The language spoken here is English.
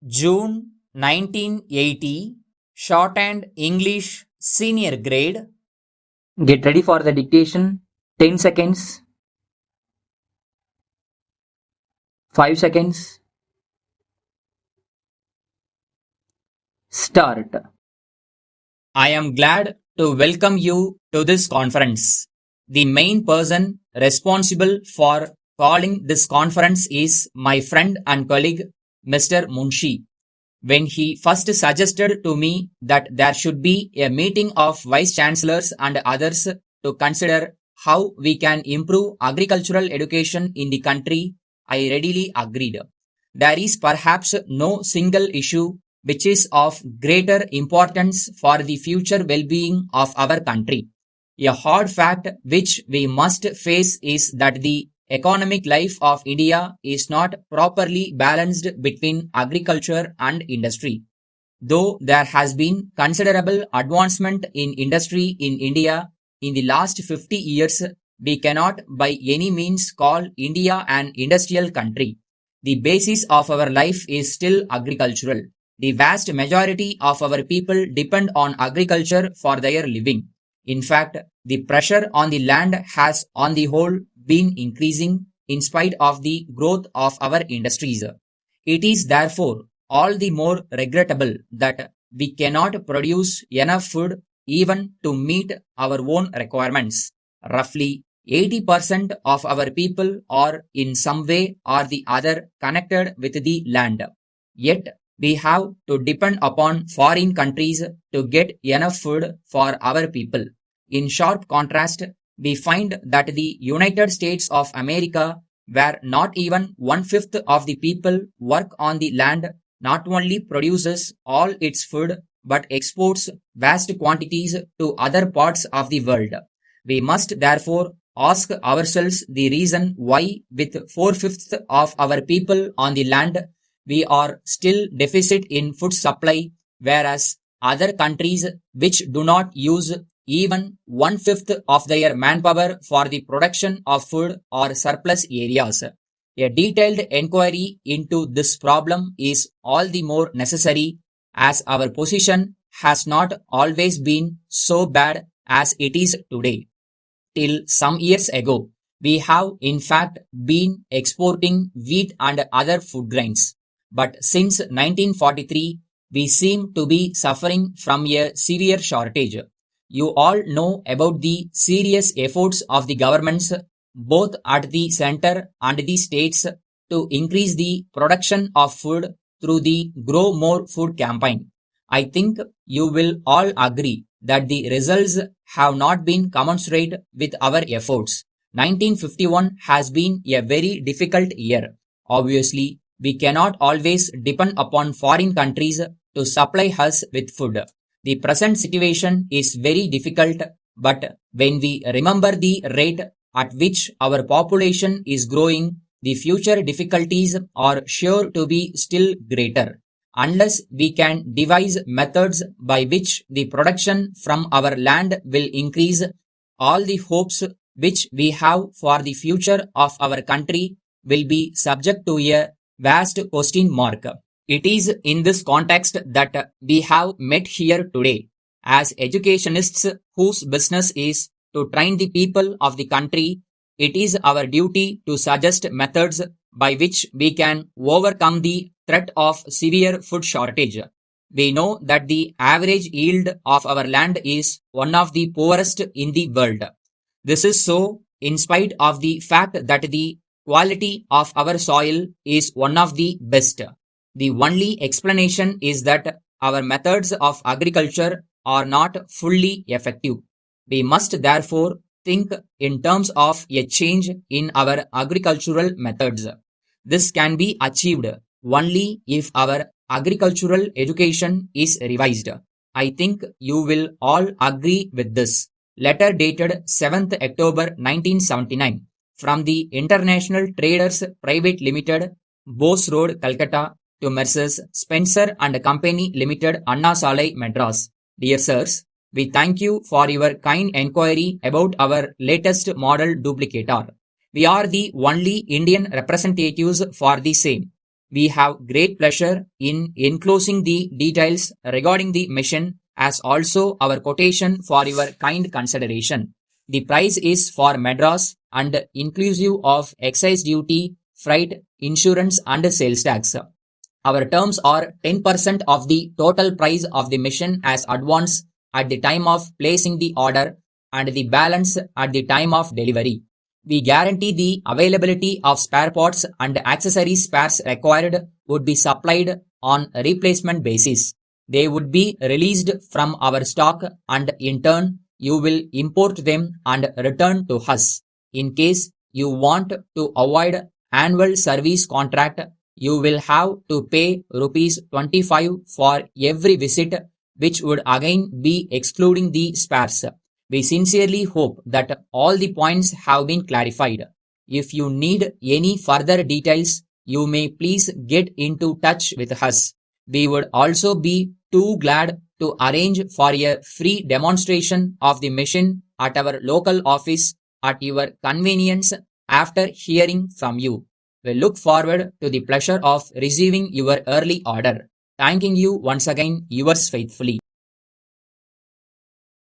June 1980, Shorthand English Senior Grade. Get ready for the dictation. 10 seconds. 5 seconds. Start. I am glad to welcome you to this conference. The main person responsible for calling this conference is my friend and colleague, Mr. Munshi. When he first suggested to me that there should be a meeting of vice chancellors and others to consider how we can improve agricultural education in the country, I readily agreed. There is perhaps no single issue which is of greater importance for the future well-being of our country. A hard fact which we must face is that the economic life of India is not properly balanced between agriculture and industry. Though there has been considerable advancement in industry in India in the last 50 years, we cannot by any means call India an industrial country. The basis of our life is still agricultural. The vast majority of our people depend on agriculture for their living. In fact, the pressure on the land has on the whole been increasing in spite of the growth of our industries. It is therefore all the more regrettable that we cannot produce enough food even to meet our own requirements. Roughly 80% of our people are in some way or the other connected with the land. Yet, we have to depend upon foreign countries to get enough food for our people. In sharp contrast, we find that the United States of America, where not even 1/5 of the people work on the land, not only produces all its food but exports vast quantities to other parts of the world. We must therefore ask ourselves the reason why, with 4/5 of our people on the land, we are still deficit in food supply, whereas other countries which do not use even 1/5 of their manpower for the production of food or surplus areas. A detailed inquiry into this problem is all the more necessary as our position has not always been so bad as it is today. Till some years ago, we have in fact been exporting wheat and other food grains. But since 1943, we seem to be suffering from a severe shortage. You all know about the serious efforts of the governments, both at the center and the states, to increase the production of food through the Grow More Food campaign. I think you will all agree that the results have not been commensurate with our efforts. 1951 has been a very difficult year. Obviously, we cannot always depend upon foreign countries to supply us with food. The present situation is very difficult, but when we remember the rate at which our population is growing, the future difficulties are sure to be still greater. Unless we can devise methods by which the production from our land will increase, all the hopes which we have for the future of our country will be subject to a vast question mark. It is in this context that we have met here today. As educationists whose business is to train the people of the country, it is our duty to suggest methods by which we can overcome the threat of severe food shortage. We know that the average yield of our land is one of the poorest in the world. This is so in spite of the fact that the quality of our soil is one of the best. The only explanation is that our methods of agriculture are not fully effective. We must therefore think in terms of a change in our agricultural methods. This can be achieved only if our agricultural education is revised. I think you will all agree with this. Letter dated 7th October 1979 from the International Traders Private Limited, Bose Road, Calcutta, to Messrs. Spencer and Company Limited, Anna Salai, Madras. Dear sirs, we thank you for your kind enquiry about our latest model duplicator. We are the only Indian representatives for the same. We have great pleasure in enclosing the details regarding the mission as also our quotation for your kind consideration. The price is for Madras and inclusive of excise duty, freight, insurance and sales tax. Our terms are 10% of the total price of the mission as advance at the time of placing the order and the balance at the time of delivery. We guarantee the availability of spare parts and accessory spares required would be supplied on a replacement basis. They would be released from our stock and in turn you will import them and return to us. In case you want to avoid annual service contract, you will have to pay rupees 25 for every visit, which would again be excluding the spares. We sincerely hope that all the points have been clarified. If you need any further details, you may please get into touch with us. We would also be too glad to arrange for a free demonstration of the machine at our local office at your convenience after hearing from you. We look forward to the pleasure of receiving your early order. Thanking you once again, yours faithfully.